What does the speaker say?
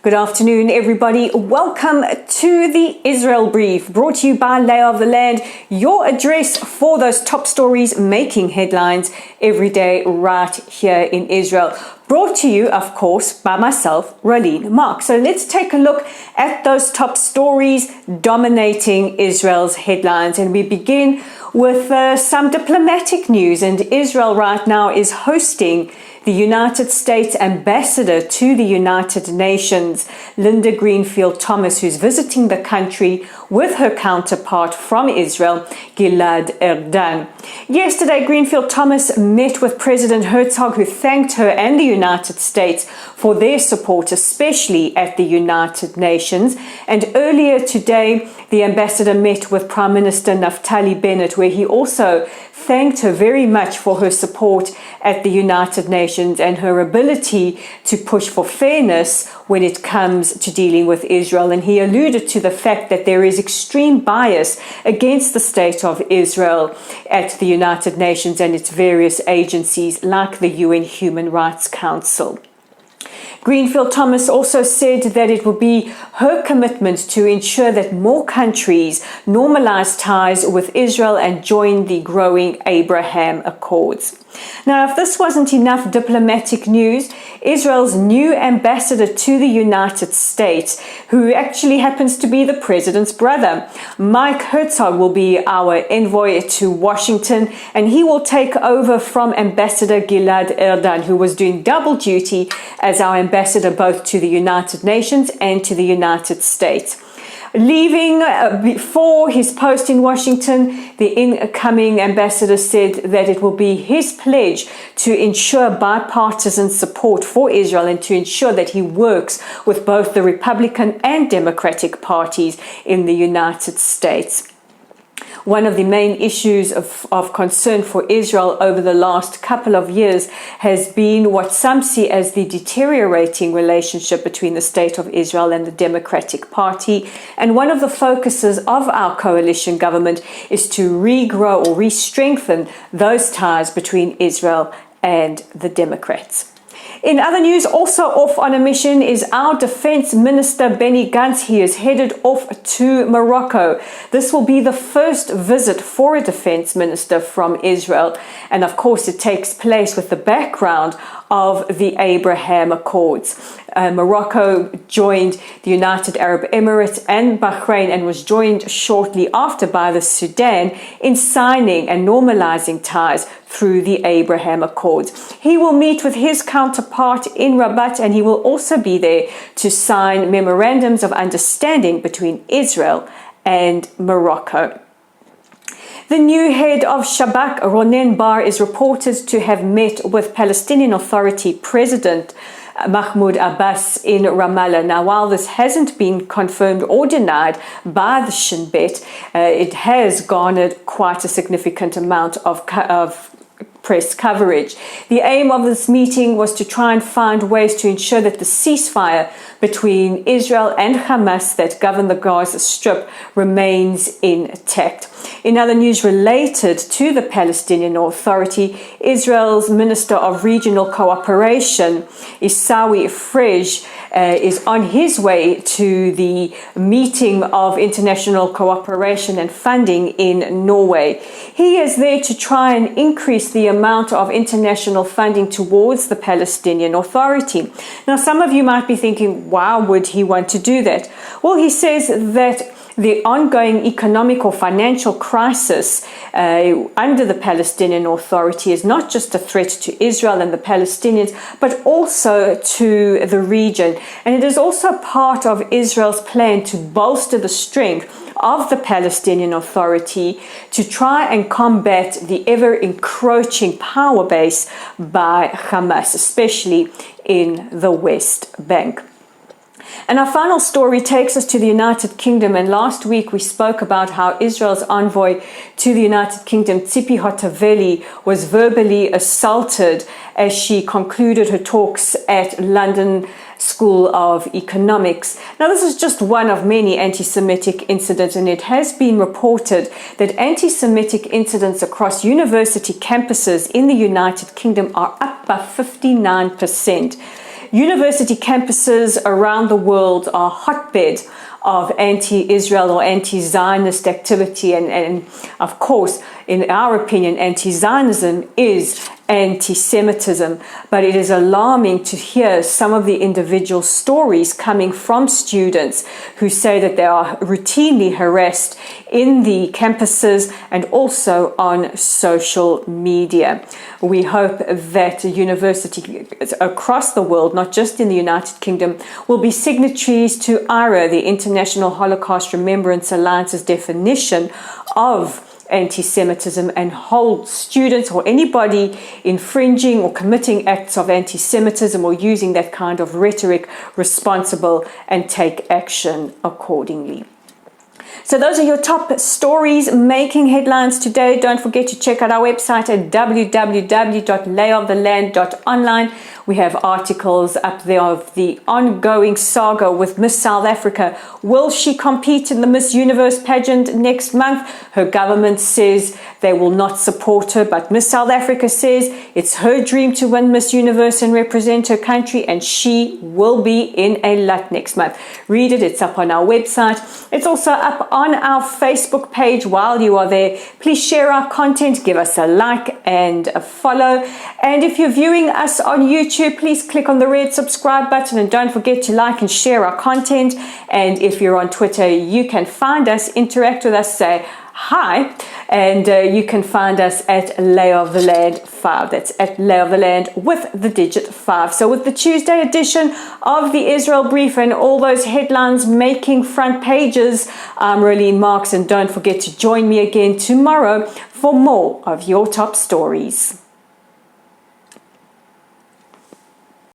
Good afternoon, everybody. Welcome to the Israel Brief, brought to you by Lay of the Land, your address for those top stories making headlines every day right here in Israel. Brought to you, of course, by myself, Raleen Mark. So let's take a look at those top stories dominating Israel's headlines. And we begin with some diplomatic news. And Israel right now is hosting the United States ambassador to the United Nations, Linda Greenfield-Thomas, who's visiting the country with her counterpart from Israel, Gilad Erdan. Yesterday, Greenfield-Thomas met with President Herzog, who thanked her and the United States for their support, especially at the United Nations. And earlier today, the ambassador met with Prime Minister Naftali Bennett, where he also thanked her very much for her support at the United Nations and her ability to push for fairness when it comes to dealing with Israel. And he alluded to the fact that there is extreme bias against the state of Israel at the United Nations and its various agencies like the UN Human Rights Council. Greenfield-Thomas also said that it will be her commitment to ensure that more countries normalize ties with Israel and join the growing Abraham Accords. Now, if this wasn't enough diplomatic news, Israel's new ambassador to the United States, who actually happens to be the president's brother, Mike Herzog, will be our envoy to Washington, and he will take over from Ambassador Gilad Erdan, who was doing double duty as our ambassador both to the United Nations and to the United States. Leaving before his post in Washington, the incoming ambassador said that it will be his pledge to ensure bipartisan support for Israel and to ensure that he works with both the Republican and Democratic parties in the United States. One of the main issues of concern for Israel over the last couple of years has been what some see as the deteriorating relationship between the State of Israel and the Democratic Party. And one of the focuses of our coalition government is to regrow or re-strengthen those ties between Israel and the Democrats. In other news, also off on a mission is our Defense Minister Benny Gantz. He is headed off to Morocco. This will be the first visit for a Defense Minister from Israel. And of course, it takes place with the background of the Abraham Accords. Morocco joined the United Arab Emirates and Bahrain and was joined shortly after by the Sudan in signing and normalizing ties through the Abraham Accords. He will meet with his counterpart in Rabat, and he will also be there to sign memorandums of understanding between Israel and Morocco. The new head of Shabak, Ronen Bar, is reported to have met with Palestinian Authority President Mahmoud Abbas in Ramallah. Now, while this hasn't been confirmed or denied by the Shin Bet, it has garnered quite a significant amount of press coverage. The aim of this meeting was to try and find ways to ensure that the ceasefire between Israel and Hamas that govern the Gaza Strip remains intact. In other news related to the Palestinian Authority, Israel's Minister of Regional Cooperation, Isawi Frej, is on his way to the meeting of international cooperation and funding in Norway. He is there to try and increase the amount of international funding towards the Palestinian Authority. Now, some of you might be thinking, why would he want to do that? Well, he says that the ongoing economic or financial crisis under the Palestinian Authority is not just a threat to Israel and the Palestinians, but also to the region. And it is also part of Israel's plan to bolster the strength of the Palestinian Authority to try and combat the ever-encroaching power base by Hamas, especially in the West Bank. And our final story takes us to the United Kingdom. And last week we spoke about how Israel's envoy to the United Kingdom, Tzipi Hotovely, was verbally assaulted as she concluded her talks at London School of Economics. Now, this is just one of many anti-Semitic incidents, and it has been reported that anti-Semitic incidents across university campuses in the United Kingdom are up by 59%. university campuses around the world are hotbed of anti-Israel or anti-Zionist activity, and of course, in our opinion, anti-Zionism is anti-Semitism, but it is alarming to hear some of the individual stories coming from students who say that they are routinely harassed in the campuses and also on social media. We hope that universities across the world, not just in the United Kingdom, will be signatories to IRA, the International Holocaust Remembrance Alliance's definition of anti-Semitism, and hold students or anybody infringing or committing acts of anti-Semitism or using that kind of rhetoric responsible and take action accordingly. So those are your top stories making headlines today. Don't forget to check out our website at www.layoftheland.online. We have articles up there of the ongoing saga with Miss South Africa. Will she compete in the Miss Universe pageant next month? Her government says they will not support her, but Miss South Africa says it's her dream to win Miss Universe and represent her country, and she will be in a lot next month. Read it, it's up on our website. It's also up on our Facebook page. While you are there, please share our content, give us a like and a follow. And if you're viewing us on YouTube, please click on the red subscribe button and don't forget to like and share our content. And if you're on Twitter, you can find us, interact with us, say hi, and you can find us at Lay of the Land 5. That's at Lay of the Land with the digit 5. So with the Tuesday edition of the Israel Brief and all those headlines making front pages, I'm Rolene Marks, and don't forget to join me again tomorrow for more of your top stories.